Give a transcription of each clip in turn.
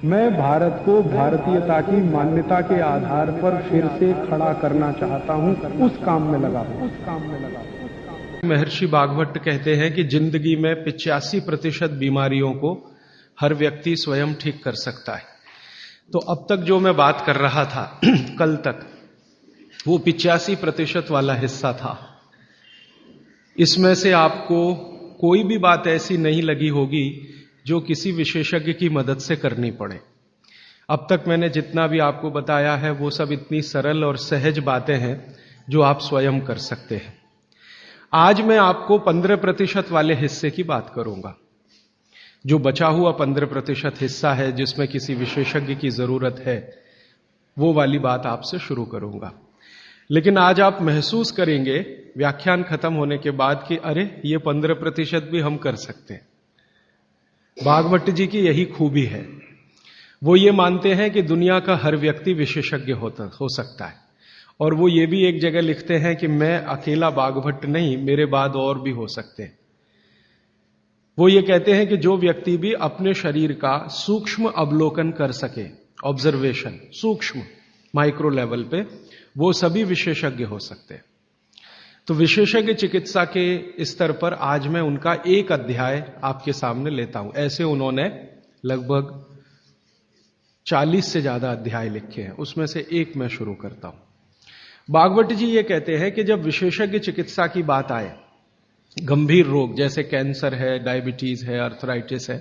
मैं भारत को भारतीयता की मान्यता के आधार पर फिर से खड़ा करना चाहता हूं, उस काम में लगा हूं। महर्षि भागवत कहते हैं कि जिंदगी में 85% बीमारियों को हर व्यक्ति स्वयं ठीक कर सकता है। तो अब तक जो मैं बात कर रहा था कल तक, वो 85% वाला हिस्सा था। इसमें से आपको कोई भी बात ऐसी नहीं लगी होगी जो किसी विशेषज्ञ की मदद से करनी पड़े। अब तक मैंने जितना भी आपको बताया है वो सब इतनी सरल और सहज बातें हैं जो आप स्वयं कर सकते हैं। आज मैं आपको 15% वाले हिस्से की बात करूंगा। जो बचा हुआ 15% हिस्सा है जिसमें किसी विशेषज्ञ की जरूरत है, वो वाली बात आपसे शुरू करूंगा। लेकिन आज आप महसूस करेंगे व्याख्यान खत्म होने के बाद कि अरे ये 15% भी हम कर सकते हैं। भागवत जी की यही खूबी है। वो ये मानते हैं कि दुनिया का हर व्यक्ति विशेषज्ञ हो सकता है। और वो ये भी एक जगह लिखते हैं कि मैं अकेला भागवत नहीं, मेरे बाद और भी हो सकते हैं। वो ये कहते हैं कि जो व्यक्ति भी अपने शरीर का सूक्ष्म अवलोकन कर सके, ऑब्जर्वेशन, सूक्ष्म माइक्रो लेवल पे, वो सभी विशेषज्ञ हो सकते हैं। तो विशेषज्ञ चिकित्सा के स्तर पर आज मैं उनका एक अध्याय आपके सामने लेता हूं। ऐसे उन्होंने लगभग 40 से ज्यादा अध्याय लिखे हैं, उसमें से एक मैं शुरू करता हूं। भागवत जी ये कहते हैं कि जब विशेषज्ञ चिकित्सा की बात आए, गंभीर रोग जैसे कैंसर है, डायबिटीज है, अर्थराइटिस है,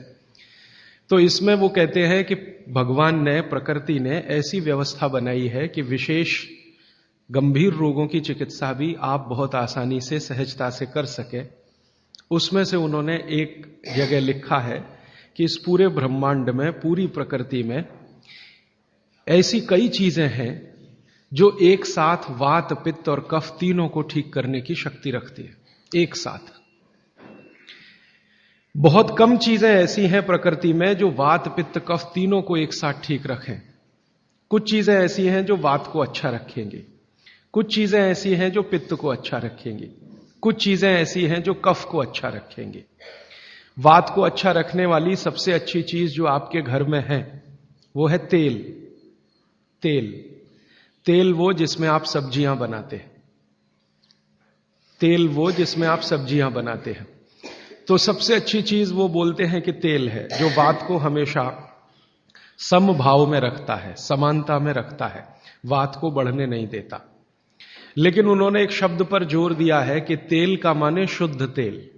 तो इसमें वो कहते हैं कि भगवान ने, प्रकृति ने ऐसी व्यवस्था बनाई है कि विशेष गंभीर रोगों की चिकित्सा भी आप बहुत आसानी से, सहजता से कर सके। उसमें से उन्होंने एक जगह लिखा है कि इस पूरे ब्रह्मांड में, पूरी प्रकृति में ऐसी कई चीजें हैं जो एक साथ वात, पित्त और कफ तीनों को ठीक करने की शक्ति रखती है, एक साथ। बहुत कम चीजें ऐसी हैं प्रकृति में जो वात, पित्त, कफ तीनों को एक साथ ठीक रखें। कुछ चीजें ऐसी हैं जो वात को अच्छा रखेंगी, कुछ चीजें ऐसी हैं जो पित्त को अच्छा रखेंगी, कुछ चीजें ऐसी हैं जो कफ को अच्छा रखेंगी। वात को अच्छा रखने वाली सबसे अच्छी चीज जो आपके घर में है वो है तेल। तेल, तेल वो जिसमें आप सब्जियां बनाते हैं, तेल वो जिसमें आप सब्जियां बनाते हैं। तो सबसे अच्छी चीज वो बोलते हैं कि तेल है, जो वात को हमेशा समभाव में रखता है, समानता में रखता है, वात को बढ़ने नहीं देता। लेकिन उन्होंने एक शब्द पर जोर दिया है कि तेल का माने शुद्ध तेल।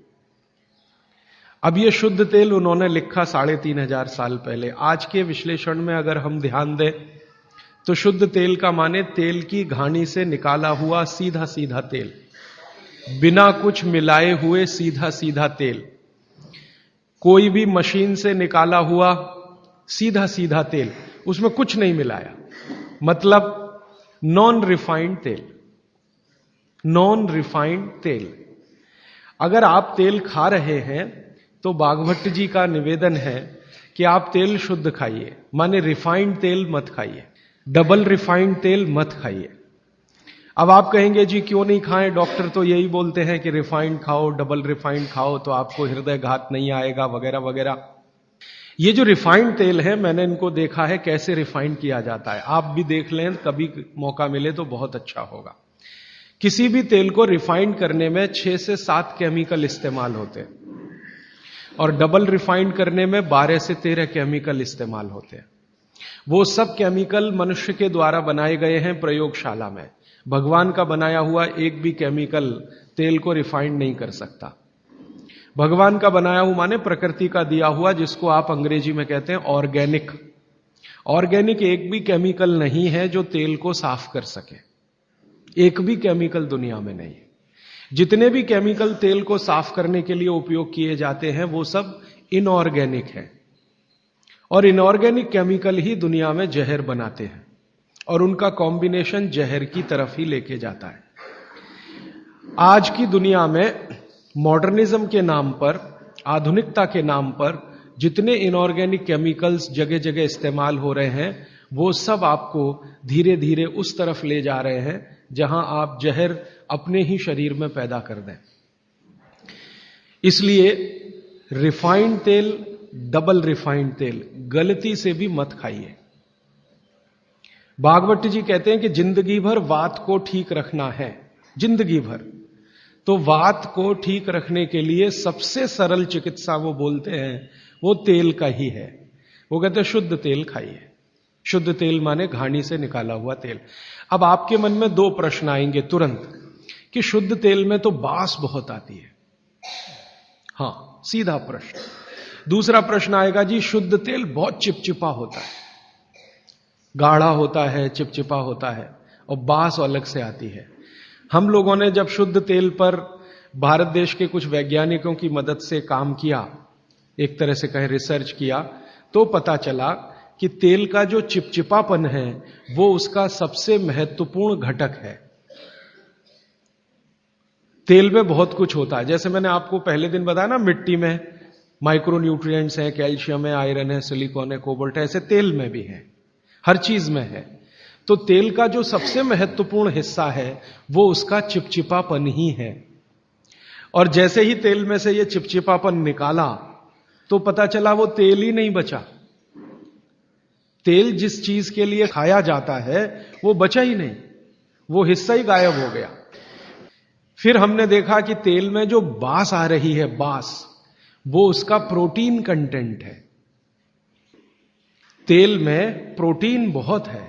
अब ये शुद्ध तेल उन्होंने लिखा 3500 साल पहले। आज के विश्लेषण में अगर हम ध्यान दें तो शुद्ध तेल का माने तेल की घानी से निकाला हुआ सीधा सीधा तेल, बिना कुछ मिलाए हुए सीधा सीधा तेल, कोई भी मशीन से निकाला हुआ सीधा सीधा तेल, उसमें कुछ नहीं मिलाया, मतलब नॉन रिफाइंड तेल। नॉन रिफाइंड तेल। अगर आप तेल खा रहे हैं तो भागवत जी का निवेदन है कि आप तेल शुद्ध खाइए, माने रिफाइंड तेल मत खाइए, डबल रिफाइंड तेल मत खाइए। अब आप कहेंगे जी क्यों नहीं खाएं, डॉक्टर तो यही बोलते हैं कि रिफाइंड खाओ, डबल रिफाइंड खाओ तो आपको हृदय घात नहीं आएगा, वगैरह वगैरह। ये जो रिफाइंड तेल है, मैंने इनको देखा है कैसे रिफाइंड किया जाता है। आप भी देख लें, कभी मौका मिले तो बहुत अच्छा होगा। किसी भी तेल को रिफाइंड करने में 6 से 7 केमिकल इस्तेमाल होते हैं और डबल रिफाइंड करने में 12 से 13 केमिकल इस्तेमाल होते हैं। वो सब केमिकल मनुष्य के द्वारा बनाए गए हैं प्रयोगशाला में। भगवान का बनाया हुआ एक भी केमिकल तेल को रिफाइंड नहीं कर सकता। भगवान का बनाया हुआ माने प्रकृति का दिया हुआ, जिसको आप अंग्रेजी में कहते हैं ऑर्गेनिक। ऑर्गेनिक एक भी केमिकल नहीं है जो तेल को साफ कर सके, एक भी केमिकल दुनिया में नहीं। जितने भी केमिकल तेल को साफ करने के लिए उपयोग किए जाते हैं वो सब इनऑर्गेनिक है, और इनऑर्गेनिक केमिकल ही दुनिया में जहर बनाते हैं और उनका कॉम्बिनेशन जहर की तरफ ही लेके जाता है। आज की दुनिया में मॉडर्निज्म के नाम पर, आधुनिकता के नाम पर जितने इनऑर्गेनिक केमिकल्स जगह जगह इस्तेमाल हो रहे हैं, वो सब आपको धीरे धीरे उस तरफ ले जा रहे हैं जहां आप जहर अपने ही शरीर में पैदा कर दें। इसलिए रिफाइंड तेल डबल रिफाइंड तेल गलती से भी मत खाइए। भागवत जी कहते हैं कि जिंदगी भर वात को ठीक रखना है, जिंदगी भर। तो वात को ठीक रखने के लिए सबसे सरल चिकित्सा वो बोलते हैं वो तेल का ही है। वो कहते हैं शुद्ध तेल खाइए। शुद्ध तेल माने घानी से निकाला हुआ तेल। अब आपके मन में दो प्रश्न आएंगे तुरंत कि शुद्ध तेल में तो बास बहुत आती है। हां, सीधा प्रश्न। दूसरा प्रश्न आएगा जी शुद्ध तेल बहुत चिपचिपा होता है, गाढ़ा होता है, चिपचिपा होता है और बास अलग से आती है। हम लोगों ने जब शुद्ध तेल पर भारत देश के कुछ वैज्ञानिकों की मदद से काम किया, एक तरह से कहें रिसर्च किया, तो पता चला कि तेल का जो चिपचिपापन है वो उसका सबसे महत्वपूर्ण घटक है। तेल में बहुत कुछ होता है, जैसे मैंने आपको पहले दिन बताया ना, मिट्टी में माइक्रो न्यूट्रिएंट्स हैं, कैल्शियम है, आयरन है, सिलिकॉन है, कोबाल्ट है, ऐसे तेल में भी है, हर चीज में है। तो तेल का जो सबसे महत्वपूर्ण हिस्सा है वो उसका चिपचिपापन ही है। और जैसे ही तेल में से ये चिपचिपापन निकाला तो पता चला वो तेल ही नहीं बचा। तेल जिस चीज के लिए खाया जाता है वो बचा ही नहीं, वो हिस्सा ही गायब हो गया। फिर हमने देखा कि तेल में जो बास आ रही है, बास, वो उसका प्रोटीन कंटेंट है। तेल में प्रोटीन बहुत है।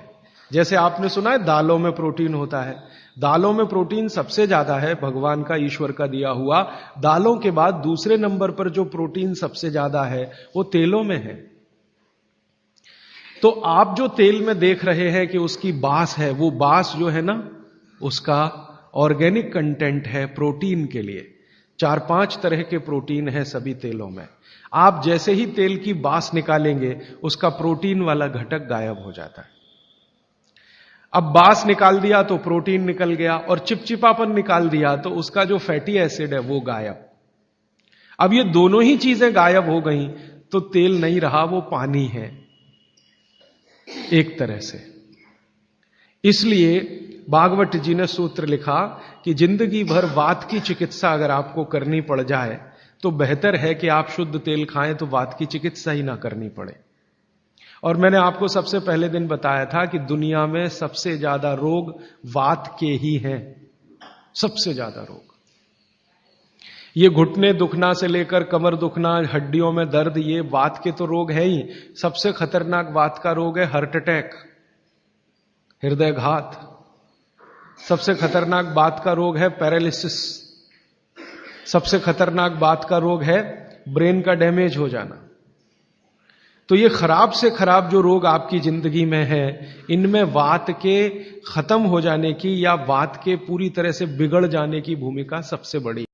जैसे आपने सुना है दालों में प्रोटीन होता है, दालों में प्रोटीन सबसे ज्यादा है, भगवान का, ईश्वर का दिया हुआ। दालों के बाद दूसरे नंबर पर जो प्रोटीन सबसे ज्यादा है वो तेलों में है। तो आप जो तेल में देख रहे हैं कि उसकी बास है, वो बास जो है ना, उसका ऑर्गेनिक कंटेंट है प्रोटीन के लिए। 4-5 तरह के प्रोटीन है सभी तेलों में। आप जैसे ही तेल की बास निकालेंगे उसका प्रोटीन वाला घटक गायब हो जाता है। अब बास निकाल दिया तो प्रोटीन निकल गया, और चिपचिपापन निकाल दिया तो उसका जो फैटी एसिड है वो गायब। अब ये दोनों ही चीजें गायब हो गई तो तेल नहीं रहा, वो पानी है एक तरह से। इसलिए भागवत जी ने सूत्र लिखा कि जिंदगी भर वात की चिकित्सा अगर आपको करनी पड़ जाए तो बेहतर है कि आप शुद्ध तेल खाएं तो वात की चिकित्सा ही ना करनी पड़े। और मैंने आपको सबसे पहले दिन बताया था कि दुनिया में सबसे ज्यादा रोग वात के ही हैं, सबसे ज्यादा रोग। ये घुटने दुखना से लेकर कमर दुखना, हड्डियों में दर्द, ये वात के तो रोग है ही। सबसे खतरनाक वात का रोग है हार्ट अटैक, हृदयघात। सबसे खतरनाक बात का रोग है पैरालिसिस। सबसे खतरनाक बात का रोग है ब्रेन का डैमेज हो जाना। तो ये खराब से खराब जो रोग आपकी जिंदगी में है, इनमें वात के खत्म हो जाने की या वात के पूरी तरह से बिगड़ जाने की भूमिका सबसे बड़ी